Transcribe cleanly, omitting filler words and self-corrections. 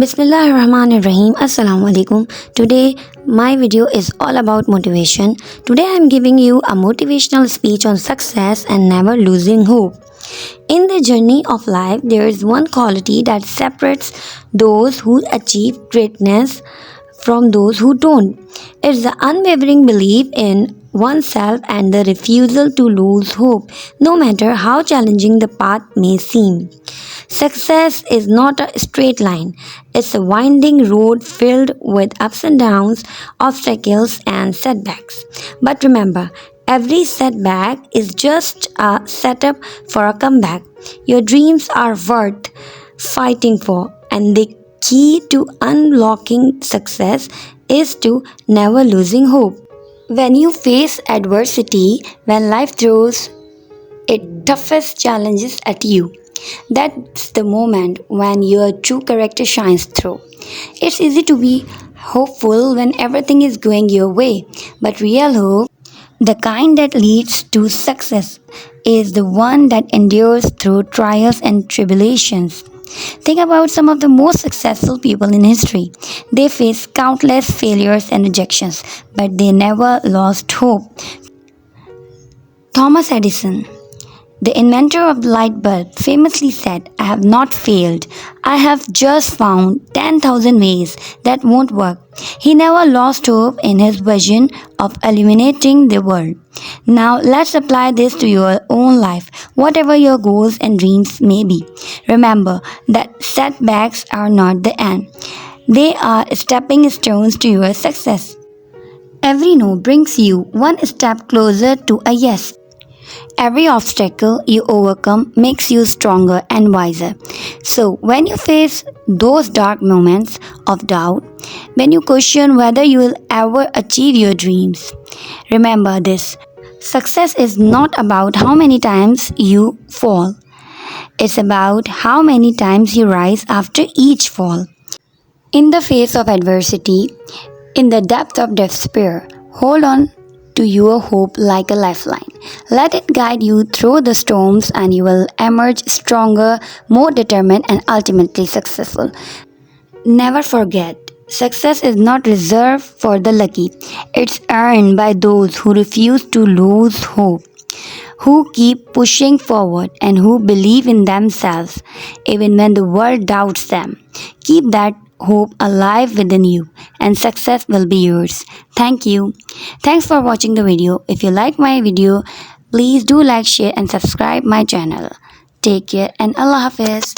Bismillahirrahmanirrahim. Assalamu alaikum. Today my video is all about motivation. Today I am giving you a motivational speech on success and never losing hope. In the journey of life, there is one quality that separates those who achieve greatness from those who don't. It's the unwavering belief in oneself and the refusal to lose hope, no matter how challenging the path may seem. Success is not a straight line, it's a winding road filled with ups and downs, obstacles, and setbacks. But remember, every setback is just a setup for a comeback. Your dreams are worth fighting for, and the key to unlocking success is to never losing hope. When you face adversity, when life throws its toughest challenges at you, that's the moment when your true character shines through. It's easy to be hopeful when everything is going your way, but real hope, the kind that leads to success, is the one that endures through trials and tribulations. Think about some of the most successful people in history. They faced countless failures and rejections, but they never lost hope. Thomas Edison, the inventor of the light bulb, famously said, "I have not failed. I have just found 10,000 ways that won't work." He never lost hope in his vision of illuminating the world. Now, let's apply this to your own life, whatever your goals and dreams may be. Remember that setbacks are not the end, they are stepping stones to your success. Every no brings you one step closer to a yes. Every obstacle you overcome makes you stronger and wiser. So, when you face those dark moments of doubt, when you question whether you will ever achieve your dreams, remember this: success is not about how many times you fall, it's about how many times you rise after each fall. In the face of adversity, in the depth of despair, hold on to your hope like a lifeline. Let it guide you through the storms, and you will emerge stronger, more determined, and ultimately successful. Never forget, success is not reserved for the lucky. It's earned by those who refuse to lose hope, who keep pushing forward, and who believe in themselves even when the world doubts them. Keep that hope alive within you, and success will be yours. Thank you. Thanks for watching the video. If you like my video, please do like, share, and subscribe my channel. Take care and Allah Hafiz.